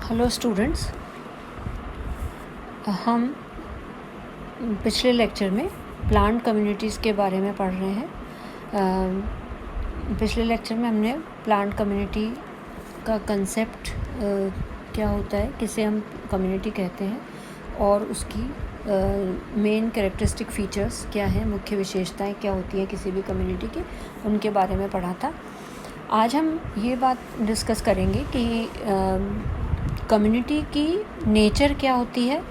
Hello students, हम पिछले lecture में प्लांट कम्युनिटीज़ के बारे में पढ़ रहे हैं। पिछले लेक्चर में हमने प्लांट कम्युनिटी का कंसेप्ट क्या होता है, किसे हम कम्युनिटी कहते हैं और उसकी मेन कैरेक्टरिस्टिक फ़ीचर्स क्या हैं, मुख्य विशेषताएं क्या होती हैं किसी भी कम्युनिटी की, उनके बारे में पढ़ा था। आज हम ये बात डिस्कस करेंगे कि कम्युनिटी की नेचर क्या होती है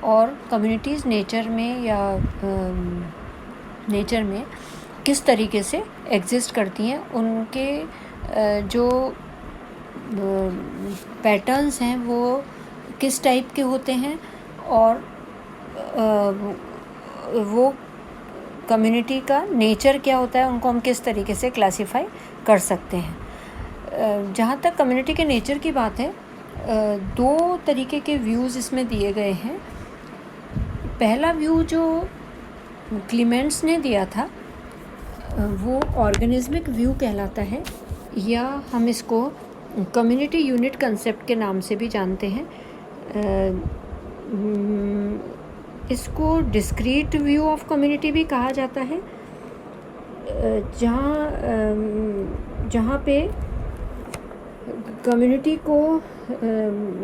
और कम्युनिटीज़ नेचर में किस तरीके से एग्जिस्ट करती हैं, उनके जो पैटर्न्स हैं वो किस टाइप के होते हैं और वो कम्युनिटी का नेचर क्या होता है, उनको हम किस तरीके से क्लासिफाई कर सकते हैं। जहाँ तक कम्युनिटी के नेचर की बात है, दो तरीके के व्यूज़ इसमें दिए गए हैं। पहला व्यू जो क्लीमेंट्स ने दिया था वो ऑर्गेनिज्मिक व्यू कहलाता है, या हम इसको कम्युनिटी यूनिट कंसेप्ट के नाम से भी जानते हैं। इसको डिस्क्रीट व्यू ऑफ कम्युनिटी भी कहा जाता है, जहाँ पे कम्युनिटी को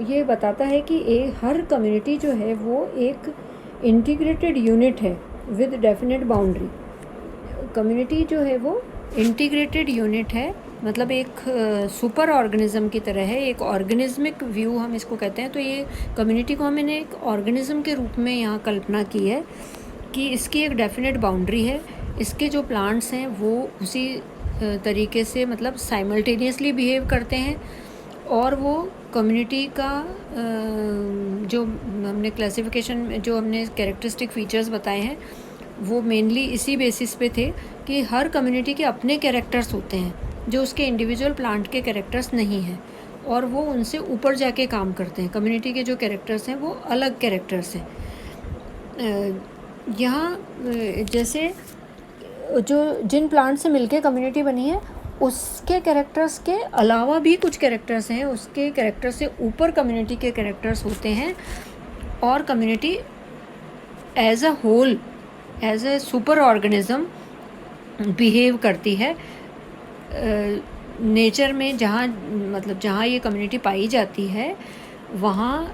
ये बताता है कि हर कम्युनिटी जो है वो एक इंटीग्रेटेड यूनिट है विद डेफिनेट बाउंड्री। कम्युनिटी जो है वो इंटीग्रेटेड यूनिट है, मतलब एक सुपर ऑर्गेनिज्म की तरह है, एक ऑर्गेनिज्मिक व्यू हम इसको कहते हैं। तो ये कम्युनिटी को हमने एक ऑर्गेनिज्म के रूप में यहाँ कल्पना की है कि इसकी एक डेफिनेट बाउंड्री है, इसके जो प्लांट्स हैं वो उसी तरीके से मतलब साइमल्टेनियसली बिहेव करते हैं, और वो कम्युनिटी का जो हमने क्लासिफिकेशन में जो हमने कैरेक्टरिस्टिक फ़ीचर्स बताए हैं वो मेनली इसी बेसिस पे थे कि हर कम्युनिटी के अपने कैरेक्टर्स होते हैं जो उसके इंडिविजुअल प्लांट के कैरेक्टर्स नहीं हैं, और वो उनसे ऊपर जाके काम करते हैं। कम्युनिटी के जो कैरेक्टर्स हैं वो अलग कैरेक्टर्स हैं। यहाँ जैसे जो जिन प्लांट से मिलके कम्युनिटी बनी है उसके कैरेक्टर्स के अलावा भी कुछ कैरेक्टर्स हैं, उसके कैरेक्टर से ऊपर कम्युनिटी के कैरेक्टर्स होते हैं, और community as a whole, as a super organism behave करती है नेचर में। जहाँ ये कम्युनिटी पाई जाती है वहाँ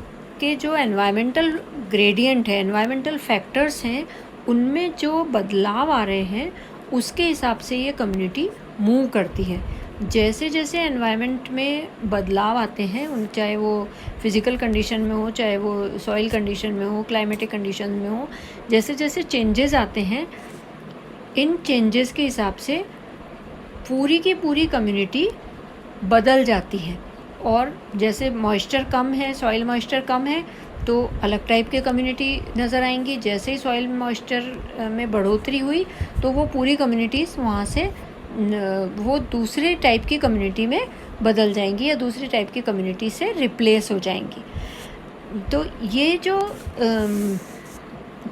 के जो एनवायरमेंटल ग्रेडियंट है, एनवायरमेंटल फैक्टर्स हैं, उनमें जो बदलाव आ रहे हैं उसके हिसाब से ये कम्युनिटी मूव करती है। जैसे जैसे एनवायरनमेंट में बदलाव आते हैं, चाहे वो फिज़िकल कंडीशन में हो, चाहे वो सॉइल कंडीशन में हो, क्लाइमेटिक कंडीशन में हो, जैसे जैसे चेंजेस आते हैं, इन चेंजेस के हिसाब से पूरी की पूरी कम्युनिटी बदल जाती है। और जैसे मॉइस्चर कम है, सॉइल मॉइस्चर कम है, तो अलग टाइप के कम्युनिटी नज़र आएंगी। जैसे ही सॉइल मॉइस्चर में बढ़ोतरी हुई तो वो पूरी कम्युनिटीज़ वहाँ से वो दूसरे टाइप की कम्युनिटी में बदल जाएंगी या दूसरी टाइप की कम्युनिटी से रिप्लेस हो जाएंगी। तो ये जो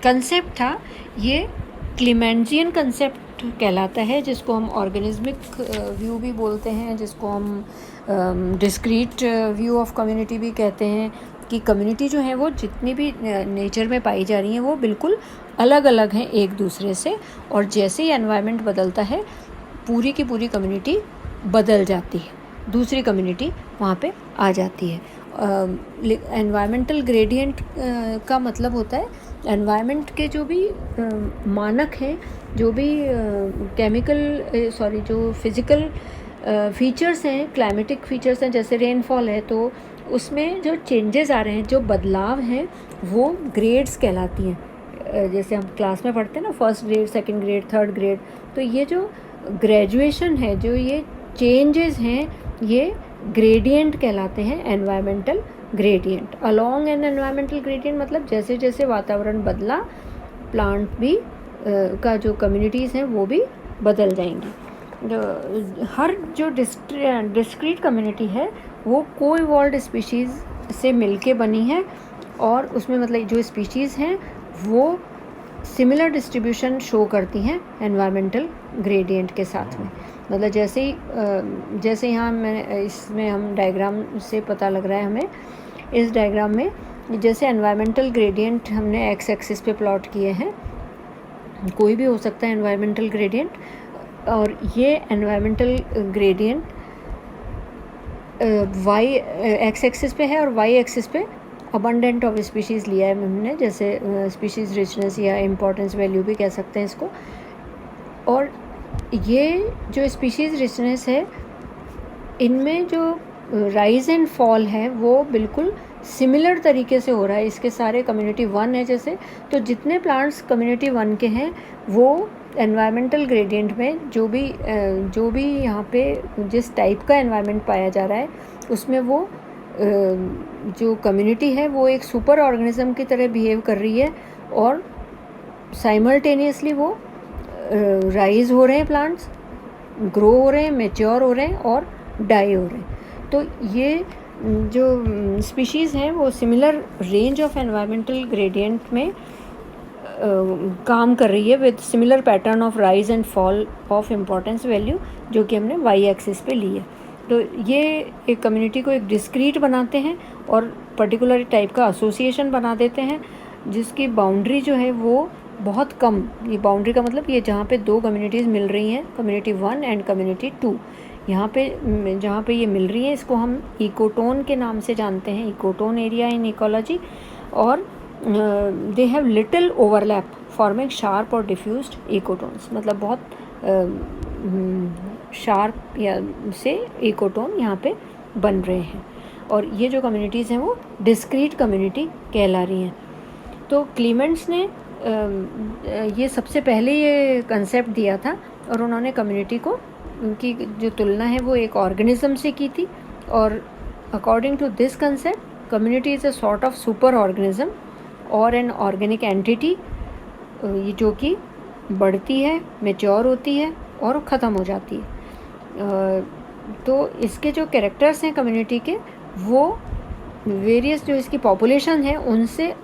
कंसेप्ट था ये क्लीमेंजियन कंसेप्ट कहलाता है, जिसको हम ऑर्गेनिज्मिक व्यू भी बोलते हैं, जिसको हम डिस्क्रीट व्यू ऑफ कम्युनिटी भी कहते हैं, कि कम्युनिटी जो है वो जितनी भी नेचर में पाई जा रही हैं वो बिल्कुल अलग अलग हैं एक दूसरे से, और जैसे ही एनवायरनमेंट बदलता है पूरी की पूरी कम्युनिटी बदल जाती है, दूसरी कम्युनिटी वहाँ पे आ जाती है। एनवायरमेंटल ग्रेडियंट का मतलब होता है एनवायरनमेंट के जो भी मानक हैं, जो भी जो फिज़िकल फीचर्स हैं, क्लाइमेटिक फीचर्स हैं, जैसे रेनफॉल है तो उसमें जो चेंजेस आ रहे हैं, जो बदलाव हैं, वो ग्रेड्स कहलाती हैं। जैसे हम क्लास में पढ़ते हैं ना, first grade, second grade, third grade, तो ये जो ग्रेजुएशन है, जो ये चेंजेस हैं, ये ग्रेडियंट कहलाते हैं, environmental gradient. Along N environmental gradient मतलब जैसे जैसे वातावरण बदला, प्लांट भी का जो कम्युनिटीज़ हैं वो भी बदल जाएंगी। हर जो डिस्क्रीट कम्युनिटी है वो को-इवॉल्व्ड स्पीशीज़ से मिलके बनी है, और उसमें मतलब जो स्पीशीज़ हैं वो सिमिलर डिस्ट्रीब्यूशन शो करती हैं एनवायरमेंटल ग्रेडियंट के साथ में। मतलब जैसे यहाँ इसमें हम डायग्राम से पता लग रहा है हमें इस डायग्राम में जैसे एनवायरमेंटल ग्रेडियंट हमने एक्स एक्सिस पे प्लॉट किए हैं, कोई भी हो सकता है एनवायरमेंटल ग्रेडियंट, और ये environmental gradient Y X axis पे है और वाई एक्सिस पे अबंडेंट ऑफ स्पीशीज़ लिया है हमने, जैसे स्पीशीज़ रिचनेस या इम्पोर्टेंस वैल्यू भी कह सकते हैं इसको। और ये जो स्पीशीज़ रिचनेस है, इनमें जो राइज एंड फॉल है वो बिल्कुल सिमिलर तरीके से हो रहा है। इसके सारे कम्युनिटी 1 है जैसे, तो जितने प्लांट्स कम्युनिटी 1 के हैं वो एनवायरमेंटल ग्रेडियंट में जो भी यहाँ पे जिस टाइप का एनवायरनमेंट पाया जा रहा है उसमें वो जो कम्युनिटी है वो एक सुपर ऑर्गेनिज्म की तरह बिहेव कर रही है, और साइमल्टेनियसली वो राइज हो रहे हैं, प्लांट्स ग्रो हो रहे हैं, मैच्योर हो रहे हैं और डाई हो रहे हैं। तो ये जो स्पीशीज़ हैं वो similar range of environmental gradient में काम कर रही है with similar pattern of rise and fall of importance value, जो कि हमने वाई एक्सिस पे ली है। तो ये एक कम्युनिटी को एक डिस्क्रीट बनाते हैं और पर्टिकुलर टाइप का एसोसिएशन बना देते हैं, जिसकी बाउंड्री जो है वो बहुत कम, ये बाउंड्री का मतलब ये जहाँ पे दो कम्युनिटीज़ मिल रही हैं, कम्युनिटी 1 एंड कम्युनिटी 2, यहाँ पे जहाँ पे ये मिल रही है इसको हम इकोटोन के नाम से जानते हैं, इकोटोन एरिया इन इकोलॉजी। और they have little overlap forming sharp और डिफ्यूज्ड इकोटोन्स, मतलब बहुत शार्प या से इकोटोन यहाँ पे बन रहे हैं। और ये जो कम्युनिटीज़ हैं वो डिस्क्रीट कम्युनिटी कहला रही हैं। तो क्लीमेंट्स ने ये सबसे पहले ये कंसेप्ट दिया था, और उन्होंने कम्युनिटी को, उनकी जो तुलना है वो एक ऑर्गेनिज्म से की थी। और according to this concept community is a sort of super organism और एन ऑर्गेनिक एंटिटी, ये जो कि बढ़ती है, मैच्योर होती है और ख़त्म हो जाती है। तो इसके जो कैरेक्टर्स हैं कम्युनिटी के, वो वेरियस जो इसकी पॉपुलेशन है उनसे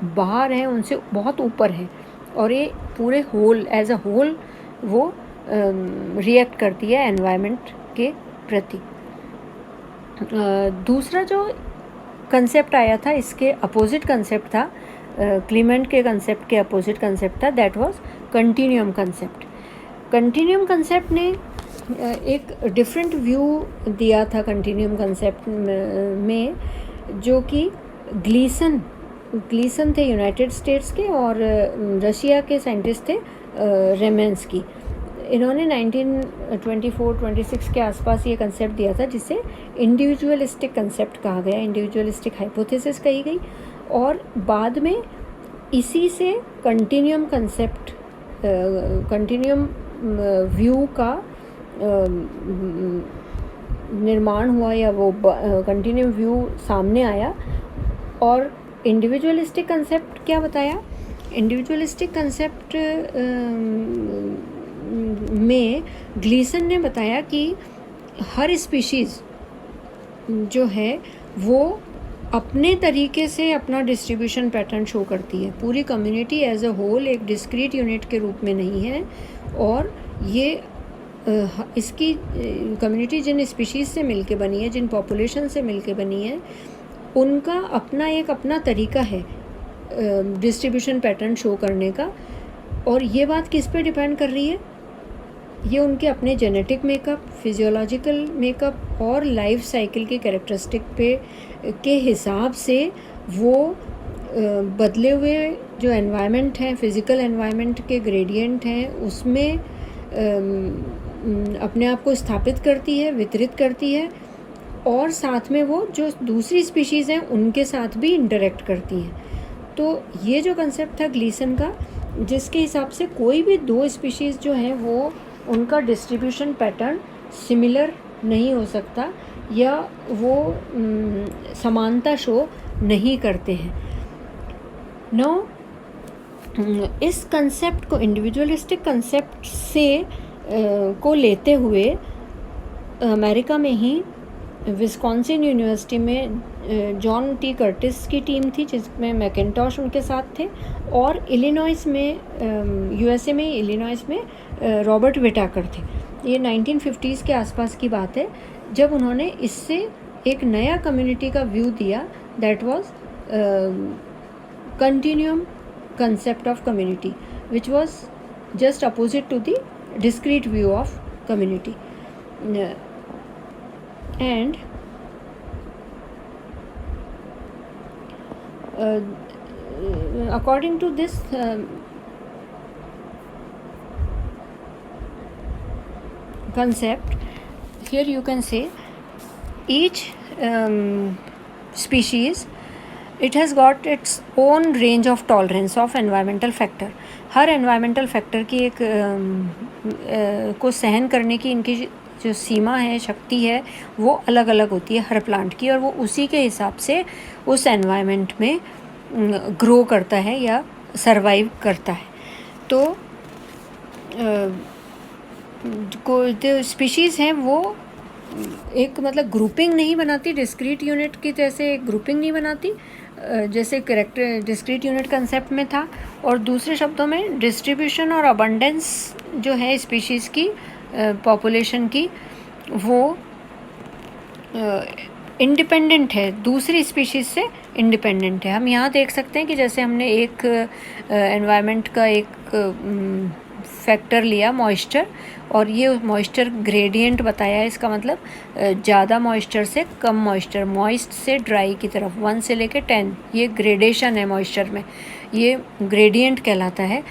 बाहर है, उनसे बहुत ऊपर है, और ये पूरे होल एज अ होल वो रिएक्ट करती है एनवायरनमेंट के प्रति। दूसरा जो कंसेप्ट आया था, इसके अपोजिट कंसेप्ट था, क्लीमेंट के कंसेप्ट के अपोजिट कंसेप्ट था, that was continuum concept. Continuum concept ने एक डिफरेंट व्यू दिया था कंटिन्यूम कंसेप्ट में, जो कि ग्लीसन थे यूनाइटेड स्टेट्स के, और रशिया के साइंटिस्ट थे रेमेंस की। इन्होंने 1924-26 के आसपास ये कंसेप्ट दिया था, जिसे इंडिविजुअलिस्टिक कंसेप्ट कहा गया, इंडिविजुअलिस्टिक हाइपोथेसिस कही गई। और बाद में इसी से कंटिन्यूम कंसेप्ट, कंटिन्यूम व्यू का निर्माण हुआ, या वो कंटिन्यूम व्यू सामने आया। और इंडिविजुअलिस्टिक कंसेप्ट क्या बताया? इंडिविजुअलिस्टिक कंसेप्ट में ग्लीसन ने बताया कि हर स्पीशीज़ जो है वो अपने तरीके से अपना डिस्ट्रीब्यूशन पैटर्न शो करती है। पूरी कम्युनिटी एज अ होल एक डिस्क्रीट यूनिट के रूप में नहीं है, और ये इसकी कम्युनिटी जिन स्पीशीज़ से मिलके बनी है, जिन पॉपुलेशन से मिलके बनी है, उनका अपना तरीका है डिस्ट्रीब्यूशन पैटर्न शो करने का। और ये बात किस पे डिपेंड कर रही है? ये उनके अपने जेनेटिक मेकअप, फिजियोलॉजिकल मेकअप और लाइफ साइकिल के कैरेक्टरिस्टिक पे के हिसाब से वो बदले हुए जो एनवायरनमेंट हैं, फिज़िकल एनवायरनमेंट के ग्रेडियंट हैं, उसमें अपने आप को स्थापित करती है, वितरित करती है, और साथ में वो जो दूसरी स्पीशीज़ हैं उनके साथ भी इंटरेक्ट करती हैं। तो ये जो कंसेप्ट था ग्लीसन का, जिसके हिसाब से कोई भी दो स्पीशीज़ जो हैं वो उनका डिस्ट्रीब्यूशन पैटर्न सिमिलर नहीं हो सकता, या वो समानता शो नहीं करते हैं। नो, इस कंसेप्ट को, इंडिविजुअलिस्टिक कंसेप्ट से को लेते हुए अमेरिका में ही विस्कॉन्सिन यूनिवर्सिटी में जॉन टी कर्टिस की टीम थी, जिसमें मैकिन्टॉश उनके साथ थे, और इलिनॉइस में यूएसए में इलिनॉइस में रॉबर्ट विटाकर थे। ये 1950s के आसपास की बात है, जब उन्होंने इससे एक नया कम्युनिटी का व्यू दिया, that was continuum concept of community, which was just opposite to the discrete view of community. And according to this concept, here you can say each species, it has got its own range of tolerance of environmental factor. Her environmental factor की एक को सहन करने की इनकी जो सीमा है, शक्ति है, वो अलग अलग होती है हर प्लांट की, और वो उसी के हिसाब से उस एनवायरनमेंट में ग्रो करता है या सरवाइव करता है. तो जो स्पीशीज़ हैं वो एक मतलब ग्रुपिंग नहीं बनाती, डिस्क्रीट यूनिट की जैसे ग्रुपिंग नहीं बनाती जैसे करेक्टर डिस्क्रीट यूनिट कंसेप्ट में था. और दूसरे शब्दों में डिस्ट्रीब्यूशन और अबंडेंस जो है स्पीशीज़ की पॉपुलेशन की, वो इंडिपेंडेंट है, दूसरी स्पीशीज़ से इंडिपेंडेंट है. हम यहाँ देख सकते हैं कि जैसे हमने एक एनवायरनमेंट का एक फैक्टर लिया मॉइस्चर, और ये मॉइस्चर ग्रेडियंट बताया. इसका मतलब ज़्यादा मॉइस्चर से कम मॉइस्चर, मॉइस्ट से ड्राई की तरफ 1 से लेके 10, ये ग्रेडेशन है मॉइस्चर में, ये ग्रेडियंट कहलाता है.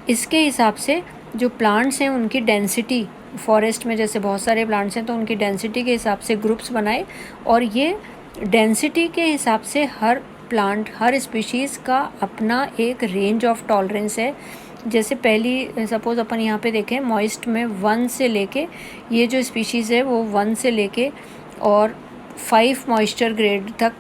इसके हिसाब से जो प्लांट्स हैं उनकी डेंसिटी, फॉरेस्ट में जैसे बहुत सारे प्लांट्स हैं तो उनकी डेंसिटी के हिसाब से ग्रुप्स बनाए, और ये डेंसिटी के हिसाब से हर प्लांट, हर स्पीशीज़ का अपना एक रेंज ऑफ टॉलरेंस है. जैसे पहली सपोज़ अपन यहाँ पे देखें, मॉइस्ट में 1 से लेके, ये जो स्पीशीज़ है वो 1 से लेके और 5 मॉइस्चर ग्रेड तक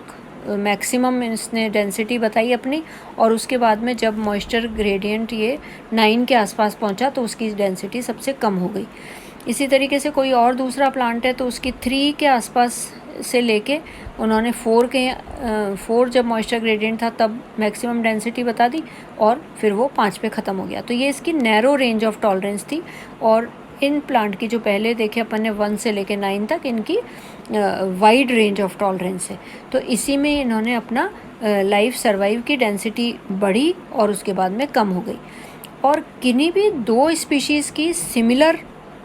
मैक्सिमम इसने डेंसिटी बताई अपनी, और उसके बाद में जब मॉइस्चर ग्रेडियंट ये 9 के आसपास पहुँचा तो उसकी डेंसिटी सबसे कम हो गई. इसी तरीके से कोई और दूसरा प्लांट है तो उसकी 3 के आसपास से लेके उन्होंने 4 जब मॉइस्चर ग्रेडियंट था तब मैक्सिमम डेंसिटी बता दी, और फिर वो 5 पे ख़त्म हो गया. तो ये इसकी नैरो रेंज ऑफ टॉलरेंस थी. और इन प्लांट की जो पहले देखे अपन ने 1 से लेके 9 तक, इनकी वाइड रेंज ऑफ टॉलरेंस है. तो इसी में इन्होंने अपना लाइफ सर्वाइव की डेंसिटी बढ़ी और उसके बाद में कम हो गई. और किन्हीं भी दो स्पीशीज़ की सिमिलर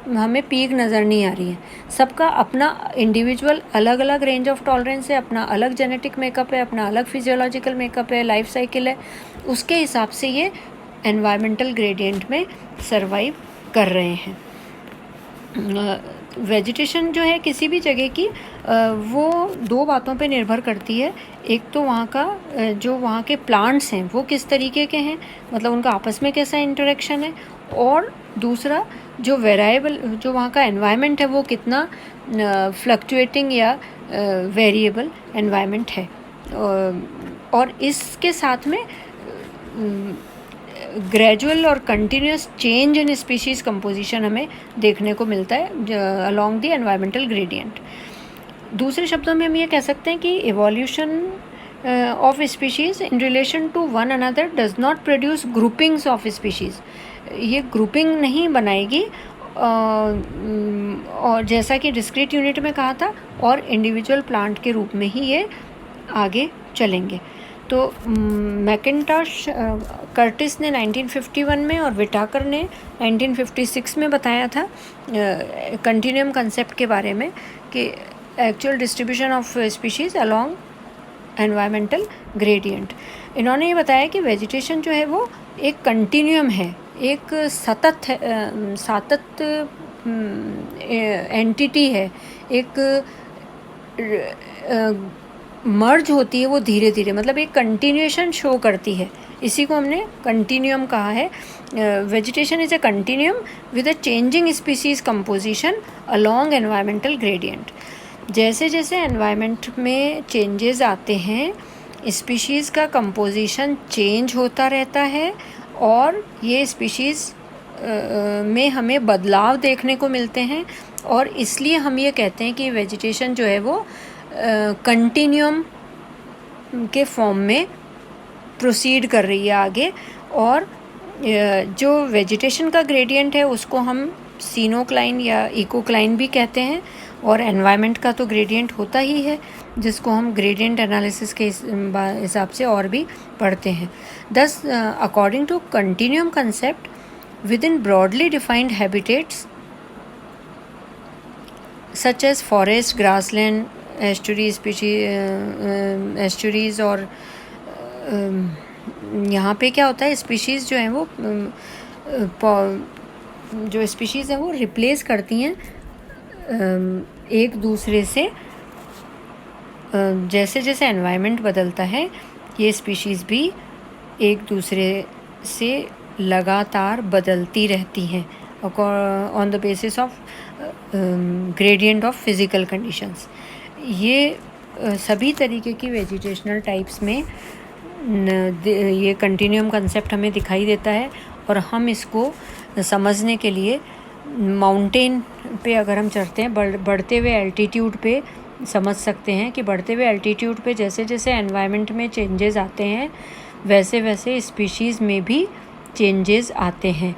हमें पीक नज़र नहीं आ रही है. सबका अपना इंडिविजुअल अलग अलग रेंज ऑफ टॉलरेंस है, अपना अलग जेनेटिक मेकअप है, अपना अलग फिजियोलॉजिकल मेकअप है, लाइफ साइकिल है. उसके हिसाब से ये एनवायरमेंटल ग्रेडियंट में सरवाइव कर रहे हैं. वेजिटेशन जो है किसी भी जगह की, वो 2 बातों पे निर्भर करती है. एक तो वहाँ का जो वहाँ के प्लांट्स हैं वो किस तरीके के हैं, मतलब उनका आपस में कैसा इंटरेक्शन है, और दूसरा जो वेरिएबल जो वहाँ का एनवायरनमेंट है वो कितना फ्लक्चुएटिंग या वेरिएबल एनवायरनमेंट है. और इसके साथ में ग्रेजुअल और continuous change in species composition हमें देखने को मिलता है अलोंग द एनवायरमेंटल ग्रेडियंट. दूसरे शब्दों में हम ये कह सकते हैं कि evolution of species in relation to one another does not produce groupings of species. ये ग्रुपिंग नहीं बनाएगी, और जैसा कि डिस्क्रीट यूनिट में कहा था, और इंडिविजुअल प्लांट के रूप में ही ये आगे चलेंगे. तो मैकिन्टॉश कर्टिस ने 1951 में और विटाकर ने 1956 में बताया था कंटिन्यूम कंसेप्ट के बारे में, कि actual distribution of species along environmental gradient. इन्होंने ये बताया कि वेजिटेशन जो है वो एक कंटिन्यूम है, एक सतत एंटिटी है, एक मर्ज होती है वो धीरे धीरे, मतलब एक कंटिन्यूएशन शो करती है. इसी को हमने कंटिन्यूम कहा है. Vegetation is a continuum with a changing species composition along environmental gradient. जैसे जैसे एनवायरनमेंट में चेंजेस आते हैं, स्पीशीज़ का कंपोजिशन चेंज होता रहता है, और ये स्पीशीज़ में हमें बदलाव देखने को मिलते हैं. और इसलिए हम ये कहते हैं कि वेजिटेशन जो है वो कंटिन्यूम के फॉर्म में प्रोसीड कर रही है आगे. और जो वेजिटेशन का ग्रेडियंट है उसको हम सीनोक्लाइन या इकोक्लाइन भी कहते हैं, और एनवायरनमेंट का तो ग्रेडियंट होता ही है, जिसको हम ग्रेडियंट एनालिसिस के हिसाब से और भी पढ़ते हैं. Thus, according to continuum concept, within broadly defined habitats such as forest, grassland, estuary species, estuaries और यहाँ पे क्या होता है, स्पीशीज़ जो हैं वो जो स्पीशीज़ हैं वो रिप्लेस करती हैं एक दूसरे से. जैसे जैसे एनवायरनमेंट बदलता है ये स्पीशीज़ भी एक दूसरे से लगातार बदलती रहती हैं on the basis of gradient of physical conditions. ये सभी तरीके की वेजिटेशनल टाइप्स में ये कंटिन्यूम कंसेप्ट हमें दिखाई देता है. और हम इसको समझने के लिए माउंटेन पे अगर हम चढ़ते हैं, बढ़ते हुए एल्टीट्यूड पे समझ सकते हैं कि बढ़ते हुए एल्टीट्यूड पे जैसे जैसे एनवायरनमेंट में चेंजेस आते हैं वैसे वैसे स्पीशीज़ में भी चेंजेस आते हैं.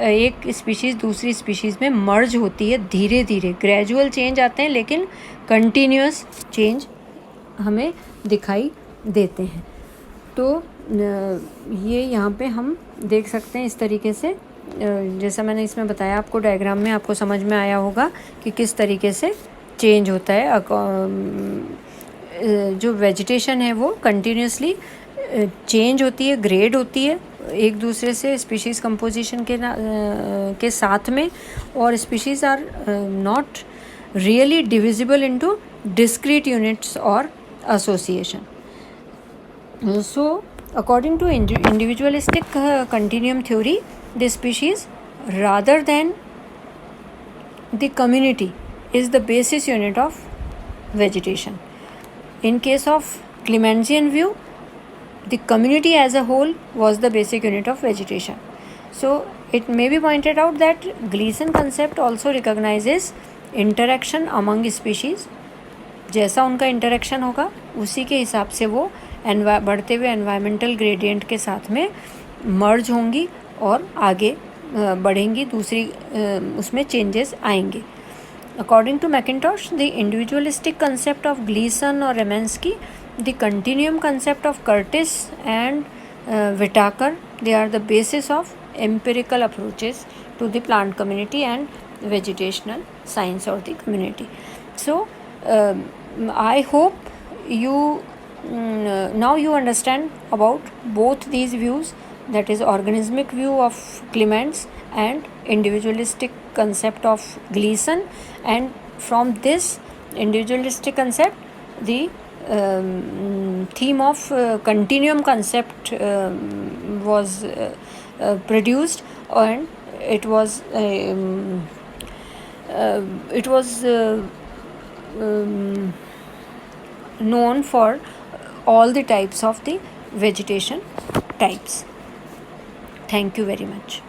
एक स्पीशीज़ दूसरी स्पीशीज़ में मर्ज होती है धीरे धीरे, ग्रेजुअल चेंज आते हैं लेकिन कंटिन्यूस चेंज हमें दिखाई देते हैं. तो ये यहाँ पे हम देख सकते हैं इस तरीके से, जैसा मैंने इसमें बताया आपको डायग्राम में, आपको समझ में आया होगा कि किस तरीके से चेंज होता है. जो वेजिटेशन है वो कंटिन्यूसली चेंज होती है, ग्रेड होती है एक दूसरे से स्पीशीज़ कंपोजिशन के साथ में. और species are not really divisible into discrete units और association. So, according to individualistic continuum theory, the species rather than the community is the basis unit of vegetation. In case of Clementsian view, the community as a whole was the basic unit of vegetation. So, it may be pointed out that Gleason concept also recognizes interaction among species. जैसा उनका interaction होगा उसी के हिसाब से वो बढ़ते हुए एनवायरमेंटल ग्रेडियंट के साथ में मर्ज होंगी और आगे बढ़ेंगी, दूसरी उसमें चेंजेस आएंगे. According to McIntosh, the individualistic concept of Gleason और Ramensky, the continuum concept of Curtis and Whittaker, they are the basis of empirical approaches to the plant community and vegetational science और the community. So I hope you now you understand about both these views, that is organismic view of Clements and individualistic concept of Gleason. And from this individualistic concept the theme of continuum concept was produced, and it was known for all the types of the vegetation types. Thank you very much.